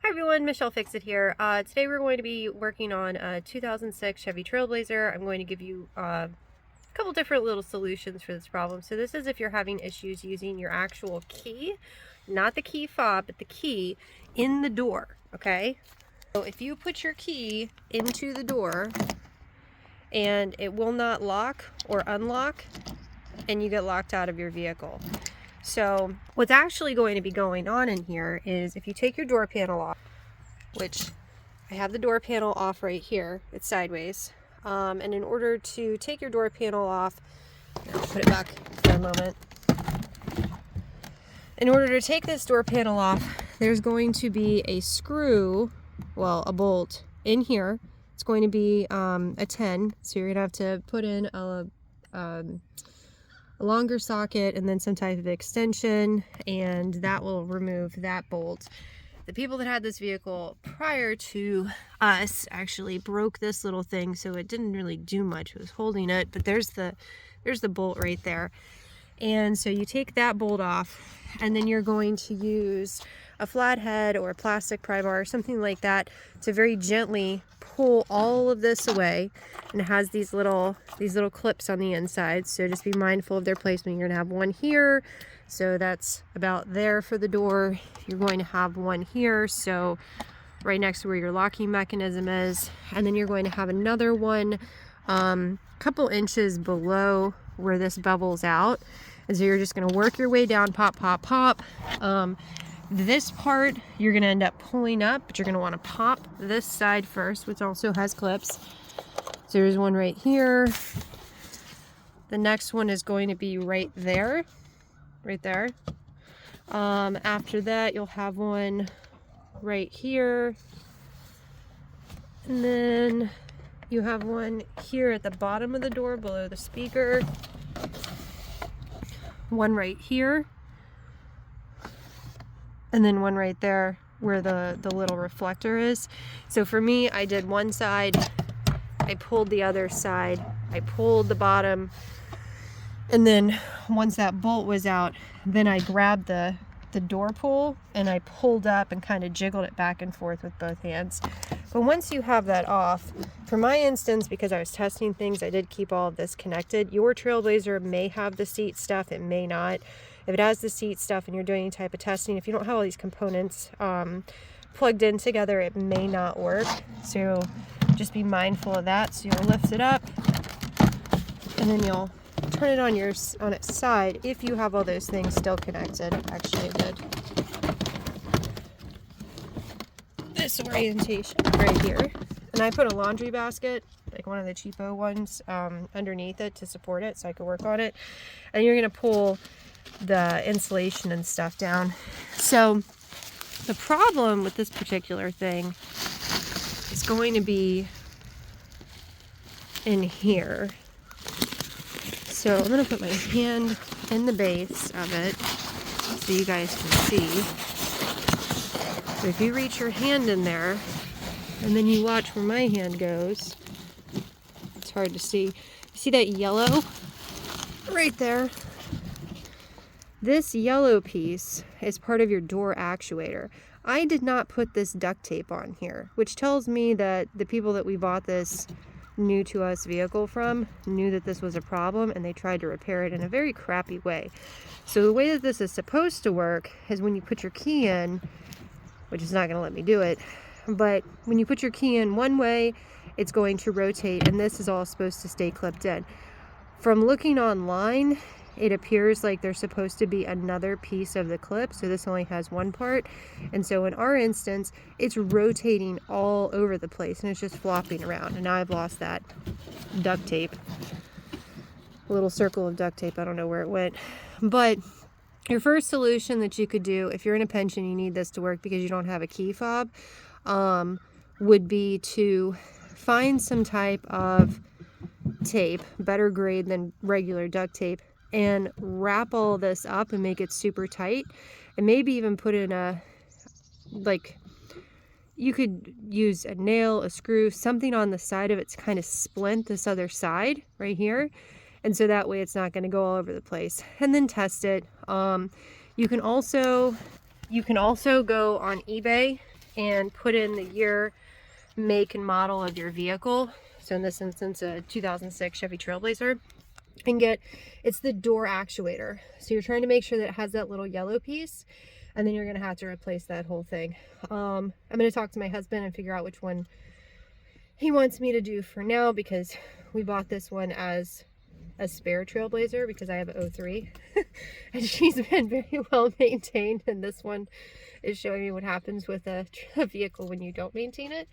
Hi everyone, Michelle Fixit here. Today we're going to be working on a 2006 Chevy Trailblazer. I'm going to give you a couple different little solutions for this problem. So this is if you're having issues using your actual key, not the key fob, but the key in the door, okay? So if you put your key into the door and it will not lock or unlock and you get locked out of your vehicle. So what's actually going to be going on in here is if you take your door panel off, which I have the door panel off right here, it's sideways. And in order to take your door panel off, I'll put it back for a moment. In order to take this door panel off, there's going to be a screw, well, a bolt in here. It's going to be a 10, so you're gonna have to put in a longer socket and then some type of extension, and that will remove that bolt. The people that had this vehicle prior to us actually broke this little thing, so it didn't really do much. It was holding it, but there's the bolt right there. And so you take that bolt off, and then you're going to use a flathead or a plastic pry bar or something like that to very gently pull all of this away. And it has these little clips on the inside, so just be mindful of their placement. You're gonna have one here, so that's about there for the door. You're going to have one here, so right next to where your locking mechanism is, and then you're going to have another one a couple inches below where this bubbles out. And so you're just going to work your way down, pop, pop, pop. This part you're going to end up pulling up, but you're going to want to pop this side first, which also has clips. So there's one right here. The next one is going to be right there. After that, you'll have one right here. And then you have one here at the bottom of the door below the speaker. One right here. And then one right there where the little reflector is. So for me, I did one side, I pulled the other side, I pulled the bottom, and then once that bolt was out, then I grabbed the door pull and I pulled up and kind of jiggled it back and forth with both hands. But once you have that off, for my instance, because I was testing things, I did keep all of this connected. Your Trailblazer may have the seat stuff, it may not. If it has the seat stuff and you're doing any type of testing, if you don't have all these components plugged in together, it may not work. So just be mindful of that. So you'll lift it up and then you'll turn it on its side if you have all those things still connected. Actually, I did this orientation right here, and I put a laundry basket, like one of the cheapo ones, underneath it to support it so I could work on it. And you're gonna pull the insulation and stuff down. So the problem with this particular thing is going to be in here. So I'm going to put my hand in the base of it so you guys can see. So if you reach your hand in there and then you watch where my hand goes, it's hard to see. You see that yellow right there? This yellow piece is part of your door actuator. I did not put this duct tape on here, which tells me that the people that we bought this new to us vehicle from knew that this was a problem and they tried to repair it in a very crappy way. So the way that this is supposed to work is when you put your key in, which is not going to let me do it, but when you put your key in one way, it's going to rotate, and this is all supposed to stay clipped in. From looking online, it appears like there's supposed to be another piece of the clip, so this only has one part. And so in our instance, it's rotating all over the place and it's just flopping around. And now I've lost that duct tape. A little circle of duct tape, I don't know where it went. But your first solution that you could do, if you're in a pinch and you need this to work because you don't have a key fob, would be to find some type of tape, better grade than regular duct tape, and wrap all this up and make it super tight, and maybe even put in you could use a nail, a screw, something on the side of it to kind of splint this other side right here, and so that way it's not going to go all over the place. And then test it. You can also go on eBay and put in the year, make, and model of your vehicle. So in this instance, a 2006 Chevy Trailblazer. And it's the door actuator. So you're trying to make sure that it has that little yellow piece, and then you're going to have to replace that whole thing. I'm going to talk to my husband and figure out which one he wants me to do for now, because we bought this one as a spare Trailblazer because I have an 03 and she's been very well maintained, and this one is showing me what happens with a vehicle when you don't maintain it.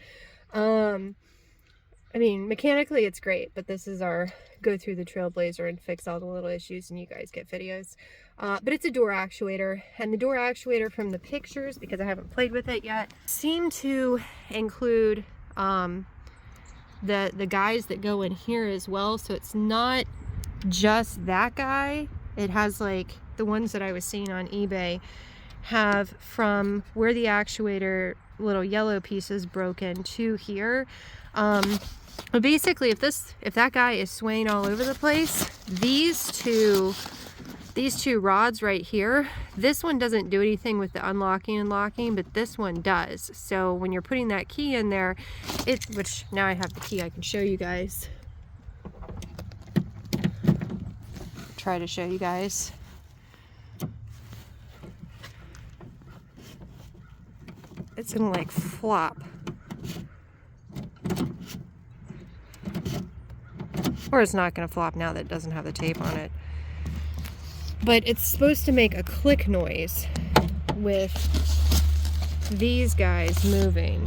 I mean, mechanically it's great, but this is our go through the Trailblazer and fix all the little issues, and you guys get videos. But it's a door actuator, and the door actuator from the pictures, because I haven't played with it yet, seem to include the guys that go in here as well. So it's not just that guy. It has like the ones that I was seeing on eBay have from where the actuator little yellow pieces broken to here. But basically, if that guy is swaying all over the place, these two rods right here, this one doesn't do anything with the unlocking and locking, but this one does. So when you're putting that key in there, which now I have the key, I can show you guys. Try to show you guys. It's gonna like flop. Or it's not gonna flop now that it doesn't have the tape on it. But it's supposed to make a click noise with these guys moving.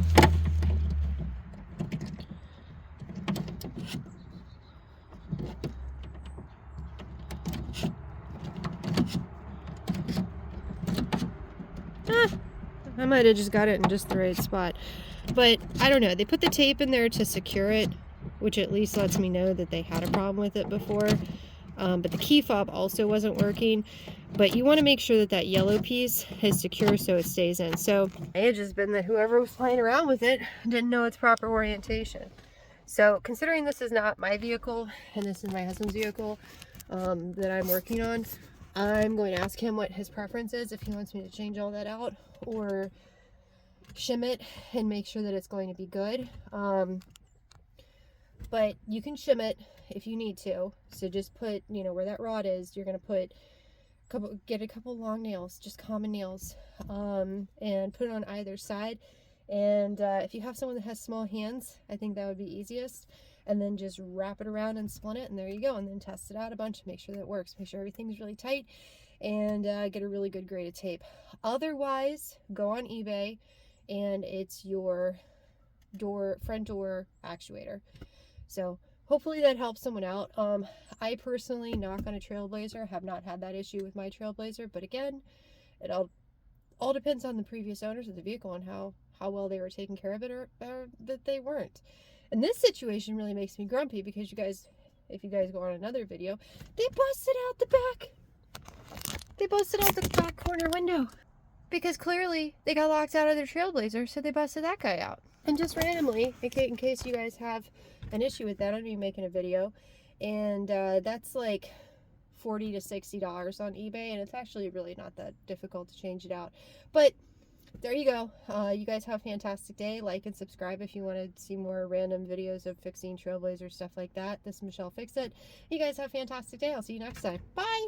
I might have just got it in just the right spot. But I don't know. They put the tape in there to secure it, which at least lets me know that they had a problem with it before. But the key fob also wasn't working. But you want to make sure that that yellow piece is secure so it stays in. So it may have just been that whoever was playing around with it didn't know its proper orientation. So considering this is not my vehicle and this is my husband's vehicle that I'm working on, I'm going to ask him what his preference is, if he wants me to change all that out or shim it and make sure that it's going to be good. But you can shim it if you need to. So just put, you know, where that rod is, you're going to put get a couple long nails, just common nails, and put it on either side. And if you have someone that has small hands, I think that would be easiest. And then just wrap it around and splint it, and there you go. And then test it out a bunch, make sure that it works, make sure everything's really tight, and get a really good grade of tape. Otherwise, go on eBay, and it's your front door actuator. So hopefully that helps someone out. I personally, knock on a Trailblazer, have not had that issue with my Trailblazer, but again, it all depends on the previous owners of the vehicle and how well they were taking care of it, or that they weren't. And this situation really makes me grumpy because you guys, if you guys go on another video, they busted out the back. They busted out the back corner window because clearly they got locked out of their Trailblazer, so they busted that guy out. And just randomly, in case you guys have an issue with that, I'm gonna be making a video, and that's like $40 to $60 on eBay, and it's actually really not that difficult to change it out. But there you go. You guys have a fantastic day. Like and subscribe if you want to see more random videos of fixing Trailblazers, stuff like that. This is Michelle Fix It. You guys have a fantastic day. I'll see you next time. Bye!